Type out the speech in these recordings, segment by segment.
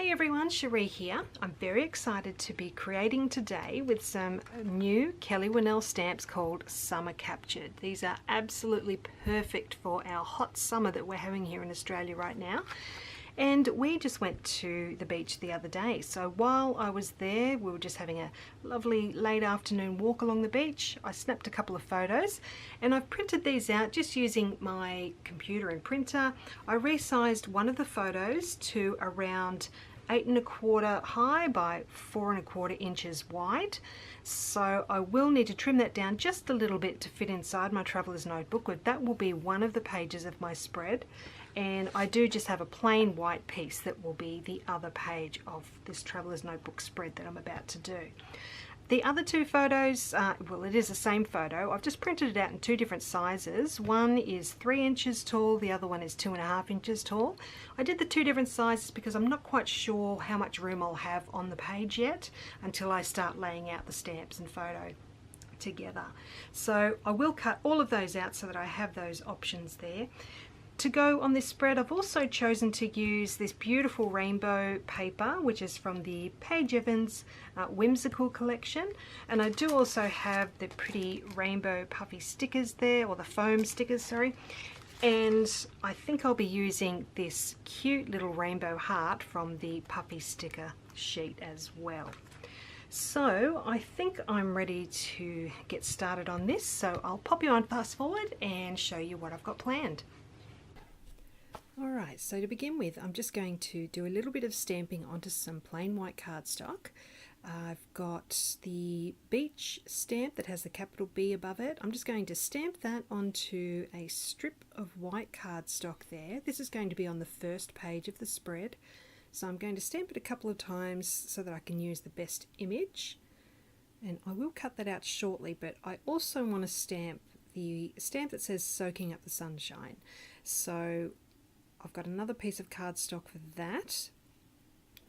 Hi everyone, Sheree here. I'm very excited to be creating today with some new Kellie stamps called Summer Captured. These are absolutely perfect for our hot summer that we're having here in Australia right now. And we just went to the beach the other day. So while I was there, we were just having a lovely late afternoon walk along the beach. I snapped a couple of photos and I've printed these out just using my computer and printer. I resized one of the photos to around 8¼ high by 4¼ inches wide. So I will need to trim that down just a little bit to fit inside my traveler's notebook, but that will be one of the pages of my spread. And I do just have a plain white piece that will be the other page of this traveler's notebook spread that I'm about to do. The other two photos, well, it is the same photo. I've just printed it out in two different sizes. One is 3 inches tall, the other one is 2½ inches tall. I did the two different sizes because I'm not quite sure how much room I'll have on the page yet until I start laying out the stamps and photo together. So I will cut all of those out so that I have those options there. To go on this spread, I've also chosen to use this beautiful rainbow paper, which is from the Paige Evans Whimsical collection. And I do also have the pretty rainbow puffy stickers there, or the foam stickers, sorry. And I think I'll be using this cute little rainbow heart from the puffy sticker sheet as well. So I think I'm ready to get started on this. So I'll pop you on fast forward and show you what I've got planned. Alright, so to begin with, I'm just going to do a little bit of stamping onto some plain white cardstock. I've got the beach stamp that has the capital B above it. I'm just going to stamp that onto a strip of white cardstock there. This is going to be on the first page of the spread. So I'm going to stamp it a couple of times so that I can use the best image. And I will cut that out shortly, but I also want to stamp the stamp that says Soaking Up the Sunshine. So I've got another piece of cardstock for that.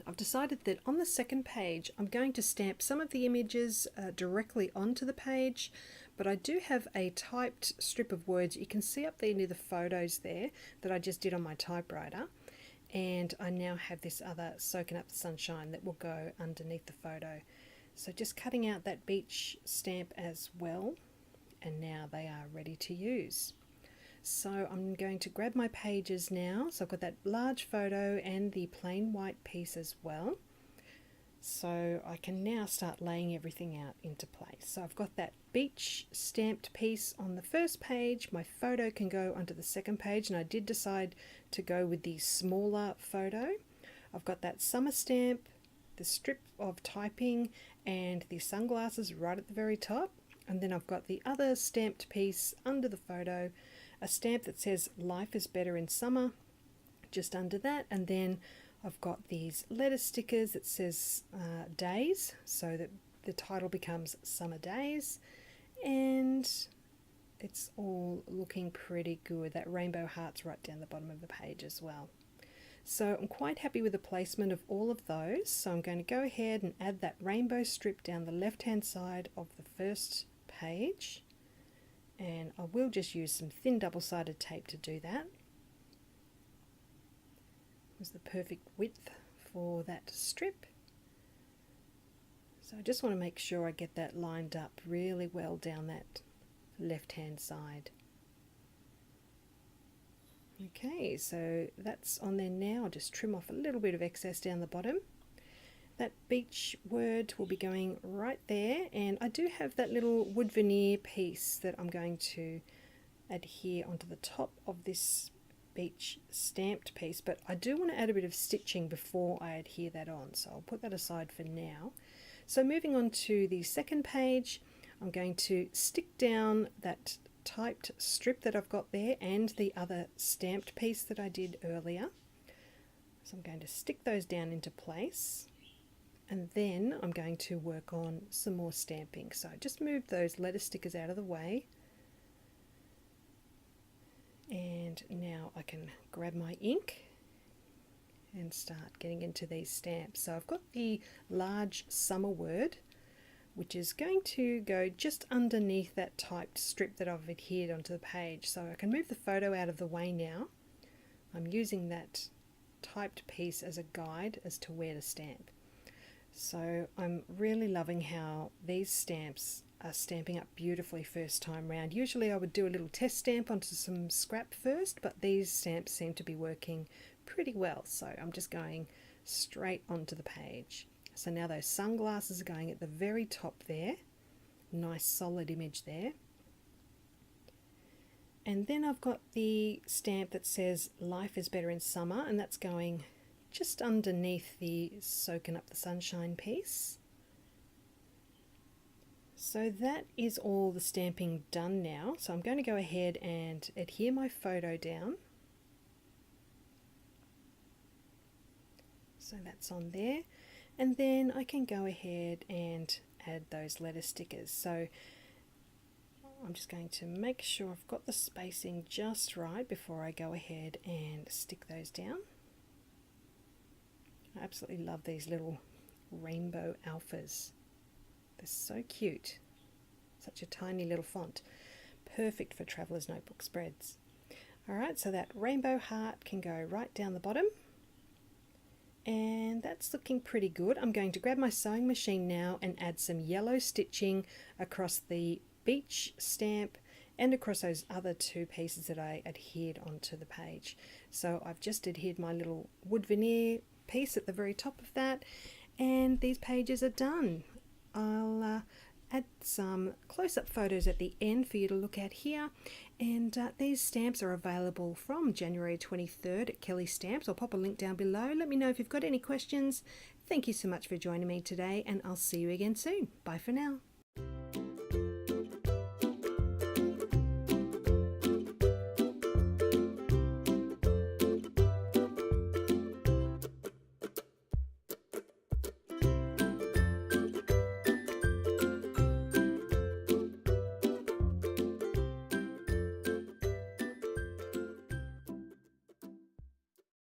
I've decided that on the second page I'm going to stamp some of the images directly onto the page, but I do have a typed strip of words you can see up there near the photos there that I just did on my typewriter, and I now have this other Soaking Up the Sunshine that will go underneath the photo. So just cutting out that beach stamp as well, and now they are ready to use. So I'm going to grab my pages now. So I've got that large photo and the plain white piece as well. So I can now start laying everything out into place. So I've got that beach stamped piece on the first page. My photo can go onto the second page, and I did decide to go with the smaller photo. I've got that summer stamp, the strip of typing, and the sunglasses right at the very top. And then I've got the other stamped piece under the photo, a stamp that says Life is Better in Summer just under that, and then I've got these letter stickers that says days, so that the title becomes Summer Days, and it's all looking pretty good. That rainbow heart's right down the bottom of the page as well. So I'm quite happy with the placement of all of those, so I'm going to go ahead and add that rainbow strip down the left hand side of the first page. And I will just use some thin double-sided tape to do that. It was the perfect width for that strip. So I just want to make sure I get that lined up really well down that left-hand side. Okay, so that's on there now. I'll just trim off a little bit of excess down the bottom. That beach word will be going right there, and I do have that little wood veneer piece that I'm going to adhere onto the top of this beach stamped piece, but I do want to add a bit of stitching before I adhere that on, so I'll put that aside for now. So moving on to the second page, I'm going to stick down that typed strip that I've got there and the other stamped piece that I did earlier. So I'm going to stick those down into place. And then I'm going to work on some more stamping. So I just moved those letter stickers out of the way. And now I can grab my ink and start getting into these stamps. So I've got the large summer word, which is going to go just underneath that typed strip that I've adhered onto the page. So I can move the photo out of the way now. I'm using that typed piece as a guide as to where to stamp. So I'm really loving how these stamps are stamping up beautifully first time round. Usually I would do a little test stamp onto some scrap first, but these stamps seem to be working pretty well. So I'm just going straight onto the page. So now those sunglasses are going at the very top there. Nice solid image there. And then I've got the stamp that says life is better in summer, and that's going just underneath the soaking up the sunshine piece. So that is all the stamping done now. So I'm going to go ahead and adhere my photo down. So that's on there. And then I can go ahead and add those letter stickers. So I'm just going to make sure I've got the spacing just right before I go ahead and stick those down. I absolutely love these little rainbow alphas. They're so cute. Such a tiny little font. Perfect for traveler's notebook spreads. Alright, so that rainbow heart can go right down the bottom. And that's looking pretty good. I'm going to grab my sewing machine now and add some yellow stitching across the beach stamp and across those other two pieces that I adhered onto the page. So I've just adhered my little wood veneer piece at the very top of that, and these pages are done. I'll add some close-up photos at the end for you to look at here, and these stamps are available from January 23rd at Kellie Stamps. I'll pop a link down below. Let me know if you've got any questions. Thank you so much for joining me today, and I'll see you again soon. Bye for now.